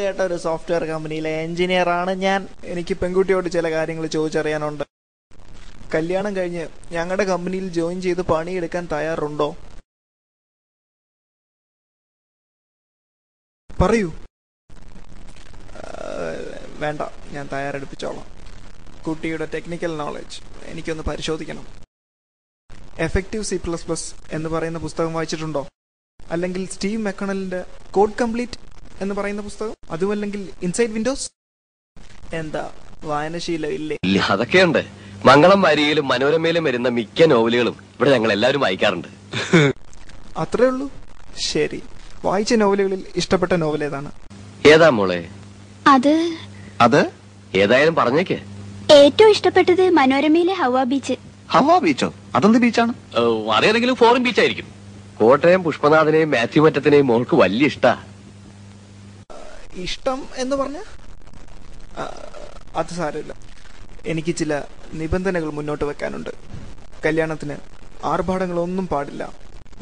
അറിയാട്ട ഒരു സോഫ്റ്റ്വെയർ കമ്പനിയിലെ എഞ്ചിനീയർ ആണ് ഞാൻ. എനിക്ക് പെൺകുട്ടിയോട് ചില കാര്യങ്ങൾ ചോദിച്ചറിയാനുണ്ട്. കല്യാണം കഴിഞ്ഞ് ഞങ്ങളുടെ കമ്പനിയിൽ ജോയിൻ ചെയ്ത് പണിയെടുക്കാൻ തയ്യാറുണ്ടോ? പറയൂ. വേണ്ട, ഞാൻ തയ്യാറെടുപ്പിച്ചോളാം. കുട്ടിയുടെ ടെക്നിക്കൽ നോളജ് എനിക്കൊന്ന് പരിശോധിക്കണം. എഫക്റ്റീവ് C++ എന്ന് പറയുന്ന പുസ്തകം വായിച്ചിട്ടുണ്ടോ? അല്ലെങ്കിൽ സ്റ്റീവ് മെക്കണലിന്റെ കോഡ് കംപ്ലീറ്റ് എന്ന് പറയുന്ന പുസ്തകം? അതുമല്ലെങ്കിൽ ഇൻസൈഡ് വിൻഡോസ്? എന്താ വായനശീലം ഇല്ലേ? അതൊക്കെയുണ്ട്. മംഗളം വാരികയിലും മനോരമയിലും വരുന്ന മിക്ക നോവലുകളും ഇവിടെ ഞങ്ങൾ എല്ലാവരും വായിക്കാറുണ്ട്. അത്രേ ഉള്ളൂ? ശരി. വായിച്ച നോവലുകളിൽ ഇഷ്ടപ്പെട്ട നോവൽ ഏതാണ്? ഏതാ മോളെ? അത് ഏതായാലും പറഞ്ഞേക്കേ. ഏറ്റവും ഇഷ്ടപ്പെട്ടത് മനോരമയിലെ ഹവ ബീച്ച്. ഹവാ ബീച്ചോ? അതെന്ത് ബീച്ചാണ്? അറിയാതെങ്കിലും ഫോറിൻ ബീച്ച് ആയിരിക്കും. കോട്ടയം പുഷ്പനാഥനെയും മാത്യു മറ്റത്തിനെയും മോൾക്ക് വലിയ ഇഷ്ടാ. ഇഷ്ടം എന്ന് പറഞ്ഞ അത് സാരമില്ല. എനിക്ക് ചില നിബന്ധനകൾ മുന്നോട്ട് വെക്കാനുണ്ട്. കല്യാണത്തിന് ആർഭാടങ്ങളൊന്നും പാടില്ല.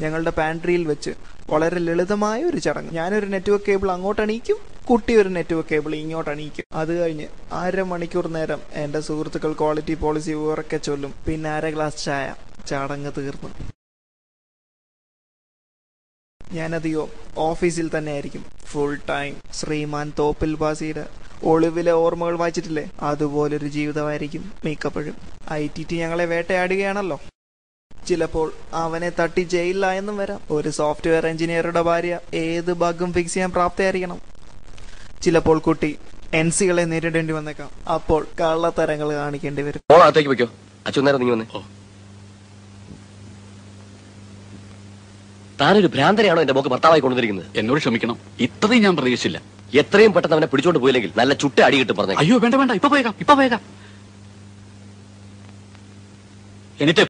ഞങ്ങളുടെ പാൻട്രിയിൽ വെച്ച് വളരെ ലളിതമായ ഒരു ചടങ്ങ്. ഞാനൊരു നെറ്റ്വർക്ക് കേബിൾ അങ്ങോട്ട് അണിയിക്കും, കുട്ടി ഒരു നെറ്റ്വർക്ക് കേബിൾ ഇങ്ങോട്ട് അണിയിക്കും. അത് കഴിഞ്ഞ് 1/2 മണിക്കൂർ നേരം എന്റെ സുഹൃത്തുക്കൾ ക്വാളിറ്റി പോളിസി ഉറക്കെ ചൊല്ലും. പിന്നെ 1/2 ഗ്ലാസ് ചായ. ചടങ്ങ് തീർന്നു. ഞാനധികം ഓഫീസിൽ തന്നെ ആയിരിക്കും, ഫുൾ ടൈം. ശ്രീമാൻ തോപ്പിൽ ബാസിയുടെ ഒളിവിലെ ഓർമ്മകൾ വായിച്ചിട്ടില്ലേ? അതുപോലൊരു ജീവിതമായിരിക്കും മിക്കപ്പോഴും. ITT ഞങ്ങളെ വേട്ടയാടുകയാണല്ലോ. ചിലപ്പോൾ അവനെ തട്ടി ജയിലിലായെന്നും വരാം. ഒരു സോഫ്റ്റ്വെയർ എഞ്ചിനീയറുടെ ഭാര്യ ഏത് ബഗും ഫിക്സ് ചെയ്യാൻ പ്രാപ്തയായിരിക്കണം. ചിലപ്പോൾ കുട്ടി NCകളെ നേരിടേണ്ടി വന്നേക്കാം. അപ്പോൾ കള്ളത്തരങ്ങൾ കാണിക്കേണ്ടി വരും. അകത്തേക്ക് വെക്കോ. അച്ഛനേരം നീ വന്നേ. താനൊരു ഭ്രാന്തരെയാണോ എന്റെ മോക്ക് ഭർത്താവായി കൊണ്ടുവന്നിരിക്കുന്നത്? എന്നോട് ക്ഷമിക്കണം, ഇത്രയും ഞാൻ പ്രതീക്ഷിച്ചില്ല. എത്രയും പെട്ടെന്ന് അവനെ പിടിച്ചോണ്ട് പോയില്ലെങ്കിൽ നല്ല ചുട്ട അടി കിട്ടും പറഞ്ഞു. അയ്യോ വേണ്ട വേണ്ട, ഇപ്പൊ പോയേക്കാം. എന്നിട്ട്